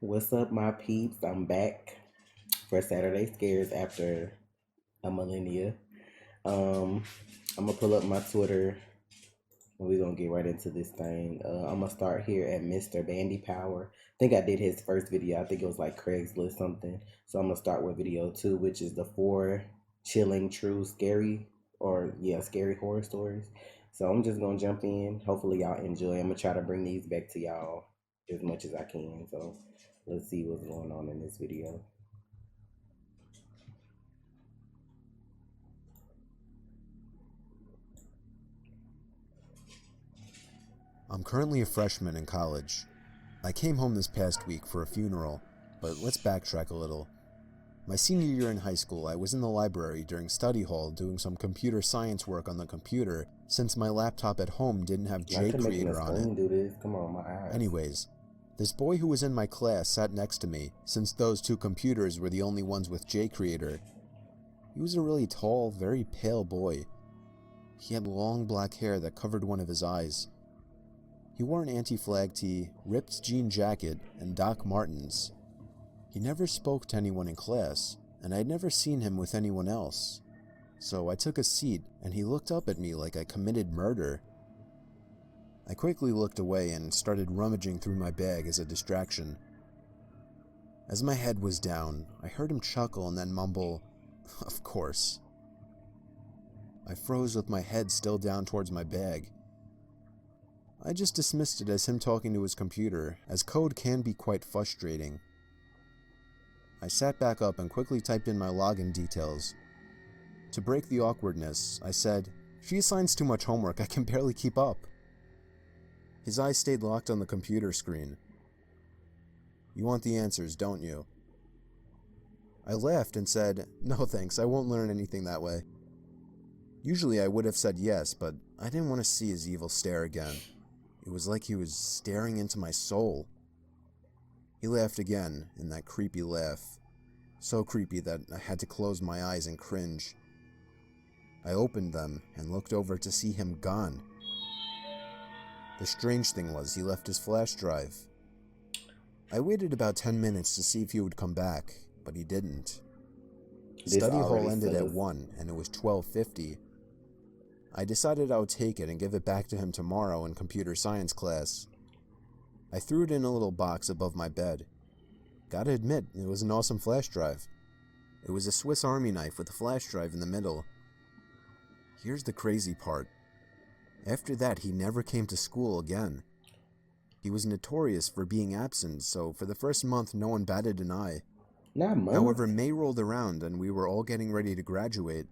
What's up, my peeps? I'm back for Saturday Scares after a millennia. Um, I'm gonna pull up my Twitter and we're gonna get right into this thing. I'm gonna start here at Mr. Bandy Power. I think I did his first video. I think it was like Craigslist something. So I'm gonna start with video two, which is the four chilling, true, scary, scary horror stories. So I'm just gonna jump in. Hopefully y'all enjoy. I'm gonna try to bring these back to y'all as much as I can. So let's see what's going on in this video. I'm currently a freshman in college. I came home this past week for a funeral, but let's backtrack a little. My senior year in high school, I was in the library during study hall doing some computer science work on the computer since my laptop at home didn't have Not to making the Creator on screen it. do this. Come on, my eyes. Anyways, this boy who was in my class sat next to me since those two computers were the only ones with Creator. He was a really tall, very pale boy. He had long black hair that covered one of his eyes. He wore an anti-flag tee, ripped jean jacket, and Doc Martens. He never spoke to anyone in class, and I'd never seen him with anyone else. So I took a seat, and he looked up at me like I committed murder. I quickly looked away and started rummaging through my bag as a distraction. As my head was down, I heard him chuckle and then mumble, "Of course." I froze with my head still down towards my bag. I just dismissed it as him talking to his computer, as code can be quite frustrating. I sat back up and quickly typed in my login details. To break the awkwardness, I said, "She assigns too much homework, I can barely keep up." His eyes stayed locked on the computer screen. "You want the answers, don't you?" I laughed and said, "No thanks, I won't learn anything that way." Usually I would have said yes, but I didn't want to see his evil stare again. It was like he was staring into my soul. He laughed again, in that creepy laugh. So creepy that I had to close my eyes and cringe. I opened them and looked over to see him gone. The strange thing was he left his flash drive. I waited about 10 minutes to see if he would come back, but he didn't. Study hall ended at 1 and it was 12:50. I decided I would take it and give it back to him tomorrow in computer science class. I threw it in a little box above my bed. Gotta admit, it was an awesome flash drive. It was a Swiss Army knife with a flash drive in the middle. Here's the crazy part. After that, he never came to school again. He was notorious for being absent, so for the first month no one batted an eye. However, May rolled around and we were all getting ready to graduate.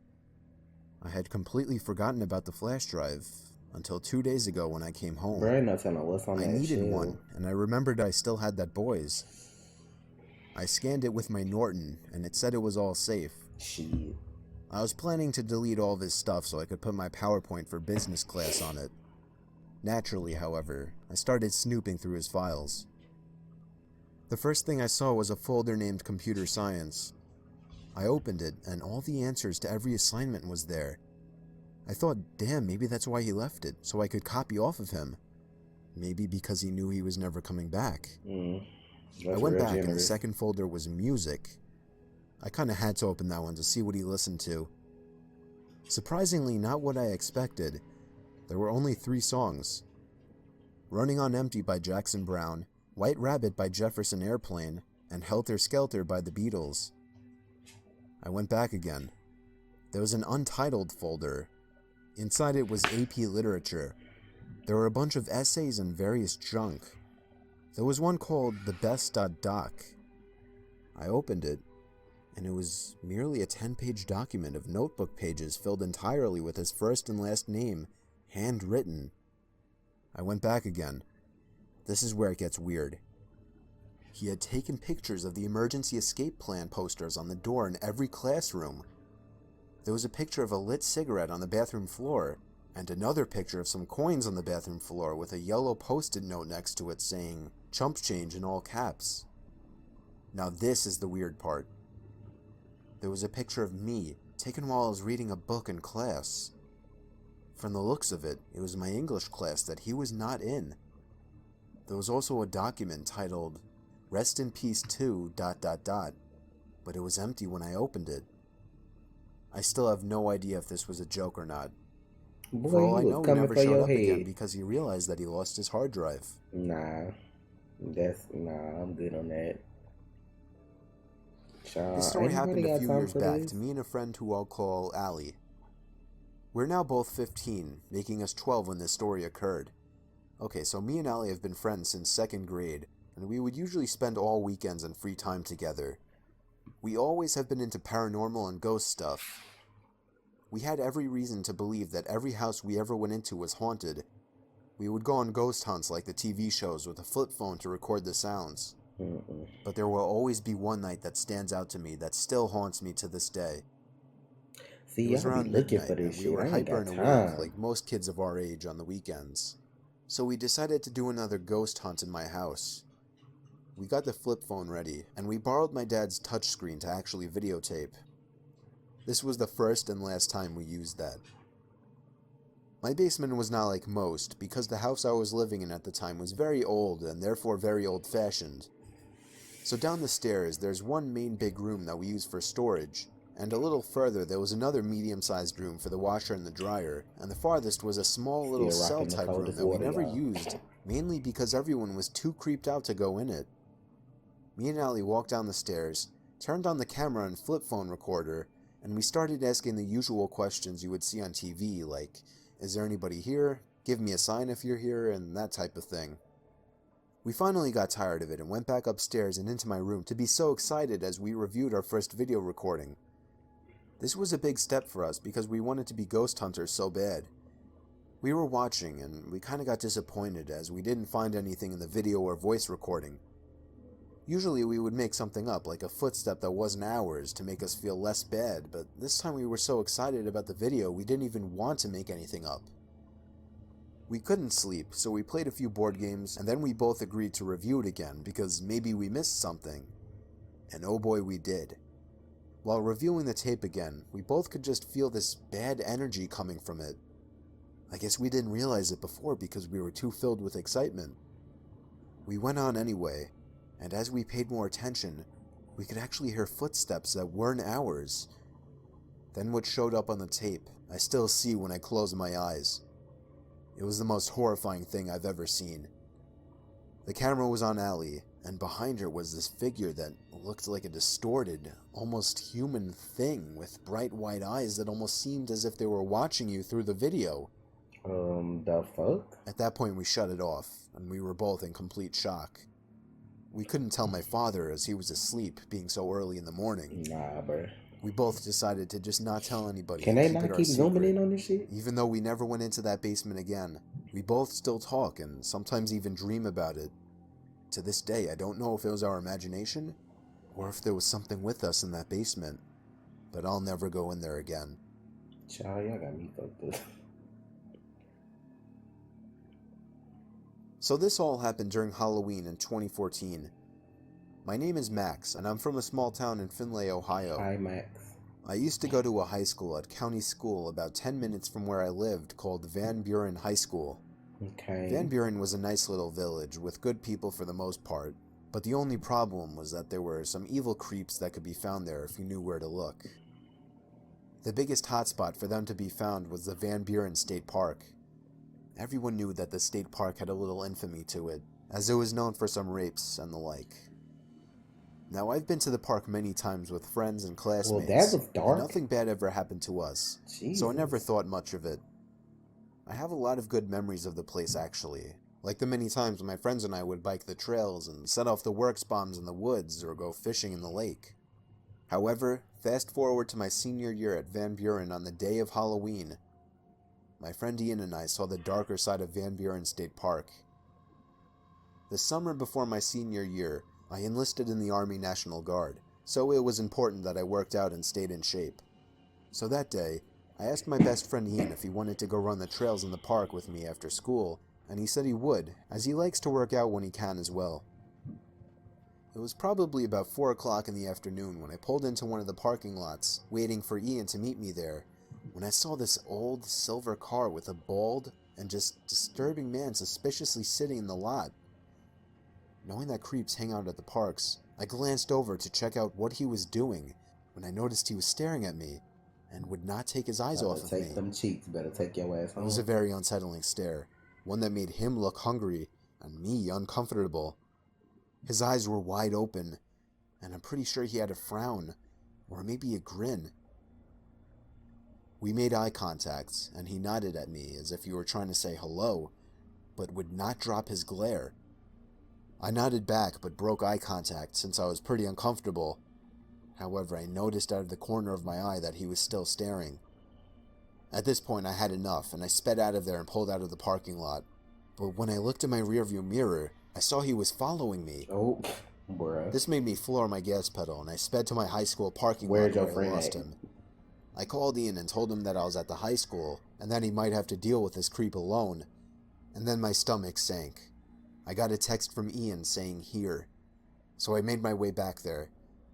I had completely forgotten about the flash drive until 2 days ago when I came home. I needed one, and I remembered I still had that boy's. I scanned it with my Norton, and it said it was all safe. Shit. I was planning to delete all of his stuff so I could put my PowerPoint for business class on it. Naturally, however, I started snooping through his files. The first thing I saw was a folder named Computer Science. I opened it, and all the answers to every assignment was there. I thought, damn, maybe that's why he left it, so I could copy off of him. Maybe because he knew he was never coming back. I went back, and the second folder was music. I kinda had to open that one to see what he listened to. Surprisingly, not what I expected. There were only 3 songs. Running on Empty by Jackson Browne, White Rabbit by Jefferson Airplane, and Helter Skelter by the Beatles. I went back again. There was an untitled folder. Inside it was AP Literature. There were a bunch of essays and various junk. There was one called The Best.Doc. I opened it, and it was merely a 10-page document of notebook pages filled entirely with his first and last name, handwritten. I went back again. This is where it gets weird. He had taken pictures of the emergency escape plan posters on the door in every classroom. There was a picture of a lit cigarette on the bathroom floor, and another picture of some coins on the bathroom floor with a yellow post-it note next to it saying, "Chump change" in all caps. Now this is the weird part. There was a picture of me, taken while I was reading a book in class. From the looks of it, it was my English class that he was not in. There was also a document titled, Rest in peace too, ... But it was empty when I opened it. I still have no idea if this was a joke or not. Boy, For all he I was know, he coming never for showed your up again head. because he realized that he lost his hard drive. Nah, I'm good on that. This Child, story ain't nobody happened a got few time years for back this. to me and a friend who I'll call Allie. We're now both 15, making us 12 when this story occurred. Okay, so me and Allie have been friends since 2nd grade, and we would usually spend all weekends and free time together. We always have been into paranormal and ghost stuff. We had every reason to believe that every house we ever went into was haunted. We would go on ghost hunts like the TV shows with a flip phone to record the sounds. But there will always be one night that stands out to me that still haunts me to this day. See, It was y'all be around looking for midnight, this and we shit. were I ain't hyper got and awake time. like most kids of our age on the weekends. So we decided to do another ghost hunt in my house. We got the flip phone ready, and we borrowed my dad's touchscreen to actually videotape. This was the first and last time we used that. My basement was not like most, because the house I was living in at the time was very old and therefore very old-fashioned. So down the stairs, there's one main big room that we use for storage, and a little further there was another medium-sized room for the washer and the dryer, and the farthest was a small little Still rocking the cell-type room coldest that we water, never y'all. used, mainly because everyone was too creeped out to go in it. Me and Allie walked down the stairs, turned on the camera and flip phone recorder, and we started asking the usual questions you would see on TV, like, is there anybody here? Give me a sign if you're here, and that type of thing. We finally got tired of it and went back upstairs and into my room to be so excited as we reviewed our first video recording. This was a big step for us because we wanted to be ghost hunters so bad. We were watching and we kinda got disappointed as we didn't find anything in the video or voice recording. Usually we would make something up, like a footstep that wasn't ours, to make us feel less bad, but this time we were so excited about the video we didn't even want to make anything up. We couldn't sleep, so we played a few board games, and then we both agreed to review it again because maybe we missed something. And oh boy, we did. While reviewing the tape again, we both could just feel this bad energy coming from it. I guess we didn't realize it before because we were too filled with excitement. We went on anyway, and as we paid more attention, we could actually hear footsteps that weren't ours. Then what showed up on the tape, I still see when I close my eyes. It was the most horrifying thing I've ever seen. The camera was on Allie, and behind her was this figure that looked like a distorted, almost human thing with bright white eyes that almost seemed as if they were watching you through the video. The fuck? At that point we shut it off, and we were both in complete shock. We couldn't tell my father as he was asleep, being so early in the morning. Nah, bruh. We both decided to just not tell anybody Can and they keep it not our keep zooming secret. in on this shit? Even though we never went into that basement again, we both still talk and sometimes even dream about it. To this day, I don't know if it was our imagination or if there was something with us in that basement, but I'll never go in there again. Child, y'all got me fucked up. So this all happened during Halloween in 2014. My name is Max, and I'm from a small town in Findlay, Ohio. Hi, Max. I used to go to a high school at County School about 10 minutes from where I lived called Van Buren High School. Okay. Van Buren was a nice little village with good people for the most part, but the only problem was that there were some evil creeps that could be found there if you knew where to look. The biggest hotspot for them to be found was the Van Buren State Park. Everyone knew that the state park had a little infamy to it, as it was known for some rapes and the like. Now, I've been to the park many times with friends and Well, classmates, that was and dark. nothing bad ever happened to us, Jesus. so I never thought much of it. I have a lot of good memories of the place actually, like the many times my friends and I would bike the trails and set off the works bombs in the woods or go fishing in the lake. However, fast forward to my senior year at Van Buren on the day of Halloween. My friend Ian and I saw the darker side of Van Buren State Park. The summer before my senior year, I enlisted in the Army National Guard, so it was important that I worked out and stayed in shape. So that day, I asked my best friend Ian if he wanted to go run the trails in the park with me after school, and he said he would, as he likes to work out when he can as well. It was probably about 4 o'clock in the afternoon when I pulled into one of the parking lots, waiting for Ian to meet me there, when I saw this old silver car with a bald and just disturbing man suspiciously sitting in the lot. Knowing that creeps hang out at the parks, I glanced over to check out what he was doing when I noticed he was staring at me and would not take his eyes off of me. Take them cheeks, better take your ass home. It was a very unsettling stare, one that made him look hungry and me uncomfortable. His eyes were wide open, and I'm pretty sure he had a frown, or maybe a grin. We made eye contact, and he nodded at me as if he were trying to say hello, but would not drop his glare. I nodded back but broke eye contact since I was pretty uncomfortable. However, I noticed out of the corner of my eye that he was still staring. At this point, I had enough, and I sped out of there and pulled out of the parking lot. But when I looked in my rearview mirror, I saw he was following me. Oh, bruh. This made me floor my gas pedal, and I sped to my high school parking lot where I lost him. I called Ian and told him that I was at the high school, and that he might have to deal with this creep alone. And then my stomach sank. I got a text from Ian saying here. So I made my way back there,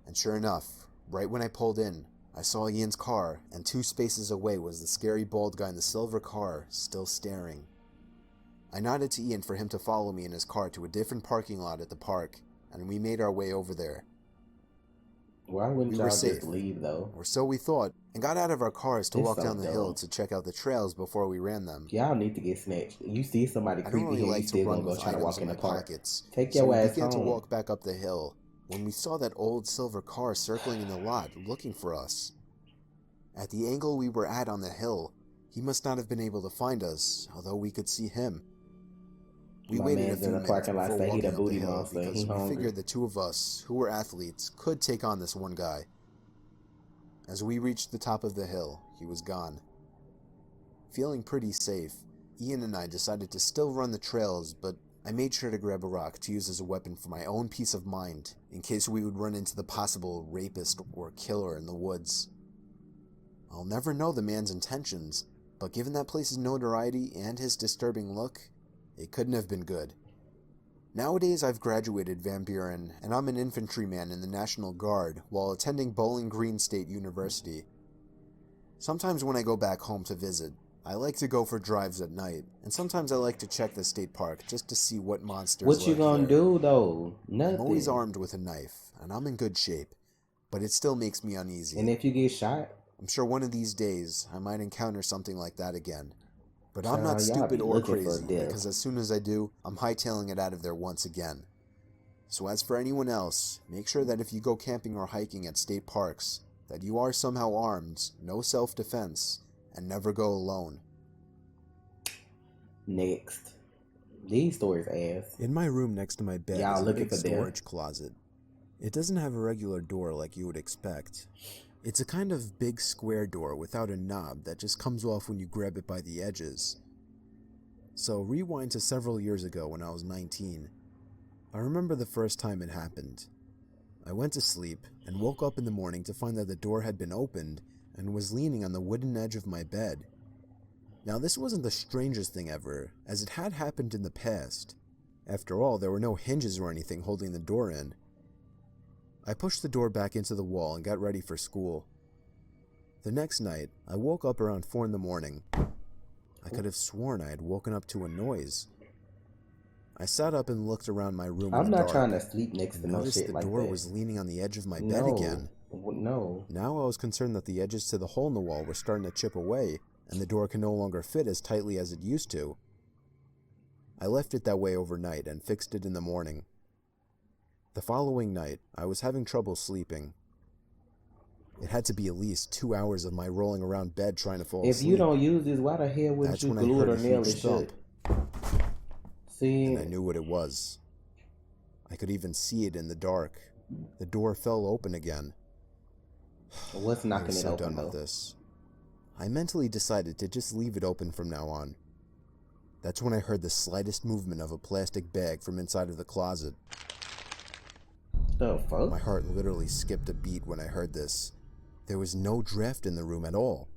and sure enough, right when I pulled in, I saw Ian's car, and 2 spaces away was the scary bald guy in the silver car, still staring. I nodded to Ian for him to follow me in his car to a different parking lot at the park, and we made our way over there. Why wouldn't y'all just leave, though? Or so we thought, and got out of our cars to walk down the hill to check out the trails before we ran them. Y'all need to get snatched. You see somebody creepy here, you still gonna go try to walk in the park. Take your ass home. We began to walk back up the hill when we saw that old silver car circling in the lot, looking for us. At the angle we were at on the hill, he must not have been able to find us, although we could see him. We waited a few minutes before walking up the hill because we figured the 2 of us, who were athletes, could take on this one guy. As we reached the top of the hill, he was gone. Feeling pretty safe, Ian and I decided to still run the trails, but I made sure to grab a rock to use as a weapon for my own peace of mind, in case we would run into the possible rapist or killer in the woods. I'll never know the man's intentions, but given that place's notoriety and his disturbing look, it couldn't have been good. Nowadays I've graduated Van Buren, and I'm an infantryman in the National Guard while attending Bowling Green State University. Sometimes when I go back home to visit, I like to go for drives at night, and sometimes I like to check the state park just to see what monsters What you gonna do, though? Nothing. I'm always armed with a knife, and I'm in good shape, but it still makes me uneasy. And if you get shot? I'm sure one of these days I might encounter something like that again. But I'm not stupid or crazy, because as soon as I do, I'm hightailing it out of there once again. So as for anyone else, make sure that if you go camping or hiking at state parks, that you are somehow armed, no self-defense, and never go alone. Next. These stories ass. In my room next to my bed is a big storage closet. It doesn't have a regular door like you would expect. It's a kind of big square door without a knob that just comes off when you grab it by the edges. So rewind to several years ago when I was 19. I remember the first time it happened. I went to sleep and woke up in the morning to find that the door had been opened and was leaning on the wooden edge of my bed. Now this wasn't the strangest thing ever, as it had happened in the past. After all, there were no hinges or anything holding the door in. I pushed the door back into the wall and got ready for school. The next night, I woke up around 4 in the morning. I could have sworn I had woken up to a noise. I sat up and looked around my room. I'm not trying to sleep next to no shit like that. The door was leaning on the edge of my bed again. No. Now I was concerned that the edges to the hole in the wall were starting to chip away, and the door could no longer fit as tightly as it used to. I left it that way overnight and fixed it in the morning. The following night, I was having trouble sleeping. It had to be at least 2 hours of my rolling around bed trying to fall asleep. If you don't use this, why the hell wouldn't you glue it or nail it shut? See? And I knew what it was. I could even see it in the dark. The door fell open again. What's knocking it open, done with this. I mentally decided to just leave it open from now on. That's when I heard the slightest movement of a plastic bag from inside of the closet. The fuck? My heart literally skipped a beat when I heard this. There was no draft in the room at all.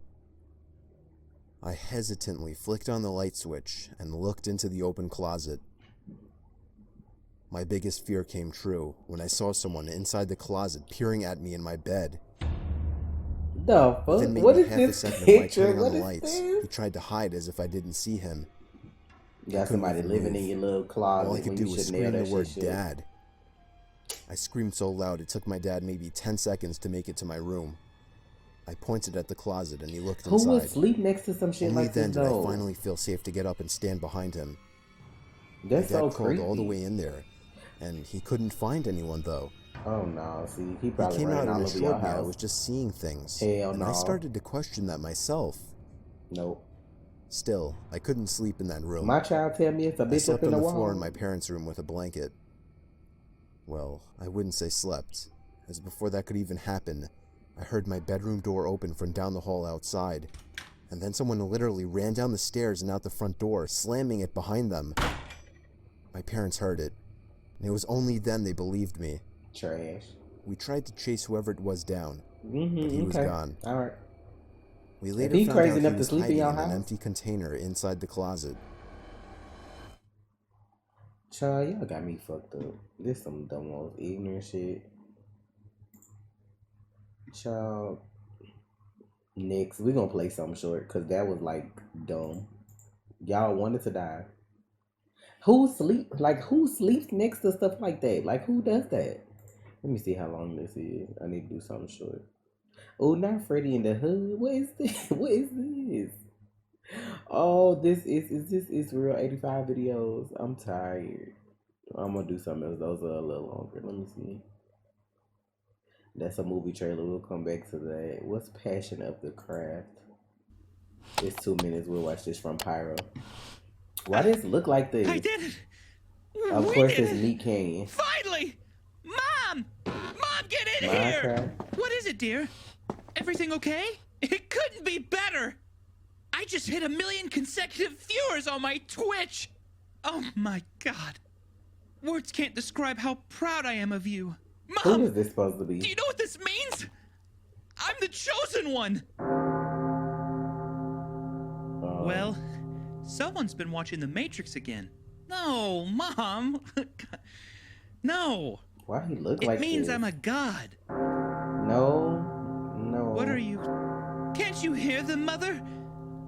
I hesitantly flicked on the light switch and looked into the open closet. My biggest fear came true when I saw someone inside the closet peering at me in my bed. The fuck? What is this picture? What is this? He tried to hide as if I didn't see him. You got somebody living in your little closet All I could when do you was should nail scream the that word shit. "Dad." I screamed so loud it took my dad maybe 10 seconds to make it to my room. I pointed at the closet and he looked Who inside. would sleep next to some shit Only like this then did I though? finally feel safe to get up and stand behind him. That's My dad so crawled all the creepy. way in there, and he couldn't find anyone though. Oh no, see, he He probably came running out and all over your assured me I was house. just seeing things, Hell and I no. started to question that myself. Nope. Still, I couldn't sleep in that room. My child tell me it's a I bitch up slept in on the the floor in wall. my parents' room with a blanket. Well, I wouldn't say slept, as before that could even happen, I heard my bedroom door open from down the hall outside, and then someone literally ran down the stairs and out the front door, slamming it behind them. My parents heard it, and it was only then they believed me. Trash. We tried to chase whoever it was down, but he was Okay. gone. Alright. We If later he found crazy out he enough to was sleep in hiding your in an house, empty container inside the closet. child, y'all got me fucked up. This some dumb old ignorant shit. Child. Next, we gonna play something short because that was like dumb. Y'all wanted to die. Who sleeps next to stuff like that? Like who does that? Let me see how long this is. I need to do something short. Oh, not Freddy in the Hood. What is this? What is this? Oh, this this Israel 85 videos. I'm tired. I'm gonna do something else. Those are a little longer. Let me see. That's a movie trailer. We'll come back to that. What's Passion of the Craft? It's 2 minutes. We'll watch this from Pyro. Why does it look like this? I did it! Of We course, did it's it! Meat Canyon. Finally! Mom! Mom, get in Minecraft. here! What is it, dear? Everything okay? It couldn't be better! I just hit 1 million consecutive viewers on my Twitch! Oh my god. Words can't describe how proud I am of you. Who Mom! is this supposed to be? Do you know what this means? I'm the chosen one! Well, someone's been watching The Matrix again. No, Mom! No! Why he look It like means this? I'm a god. No. What are you? Can't you hear them, Mother?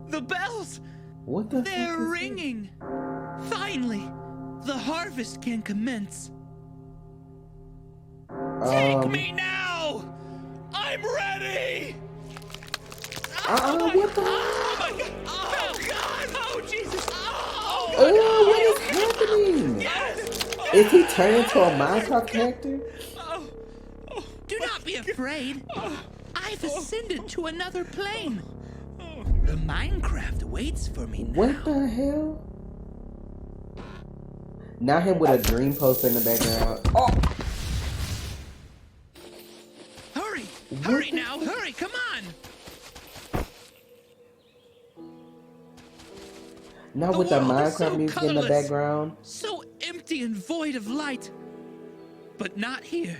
The bells! What the They're fuck is ringing! Finally, the harvest can commence. this? Take me now! I'm ready! What the? Oh my god! Oh god! Oh Jesus! Oh, What is happening? yes! Is he turning to a Minecraft character? Do not be afraid. I've ascended to another plane. The Minecraft waits for me now. What the hell? Now him with a dream poster in the background. Oh, Hurry! What Hurry the now! Hurry! Come on! now The with the world is Minecraft so music in the colorless. background. So empty and void of light. But not here.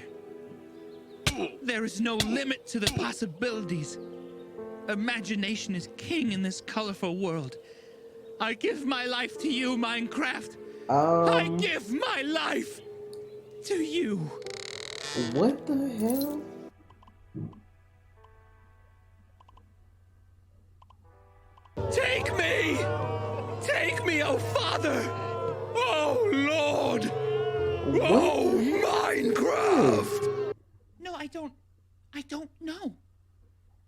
There is no limit to the possibilities. Imagination is king in this colorful world. I give my life to you, Minecraft. I give my life to you. What the hell? Take me! Take me, oh Father! Oh Lord! Oh Minecraft! No, I don't know.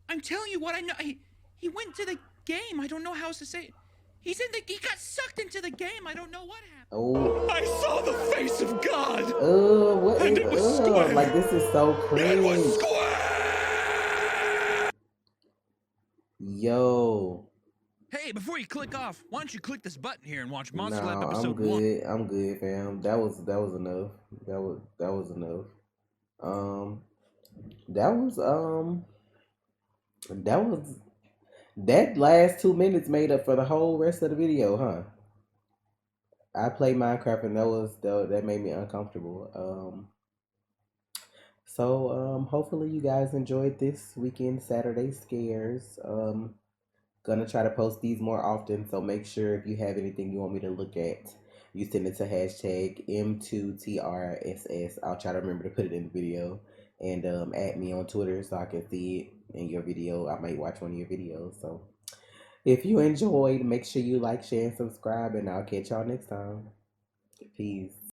I'm telling you what I know. He went to the game. I don't know how else to say it. He got sucked into the game. I don't know what happened. Oh. I saw the face of God. What And is? it was square. Like this is so It was cringe. square. Yo. Hey, before you click off, why don't you click this button here and watch Monster No, Lab I'm episode 1? good. I'm good, fam. That was enough. That was enough. That was that was that last 2 minutes made up for the whole rest of the video, huh? I played Minecraft and that made me uncomfortable. So hopefully you guys enjoyed this weekend Saturday scares. Gonna try to post these more often, so make sure if you have anything you want me to look at, you send it to hashtag M2TRSS. I'll try to remember to put it in the video, and add me on Twitter so I can see it in your video. I might watch one of your videos. So If you enjoyed, make sure you like, share, and subscribe, and I'll catch y'all next time. Peace.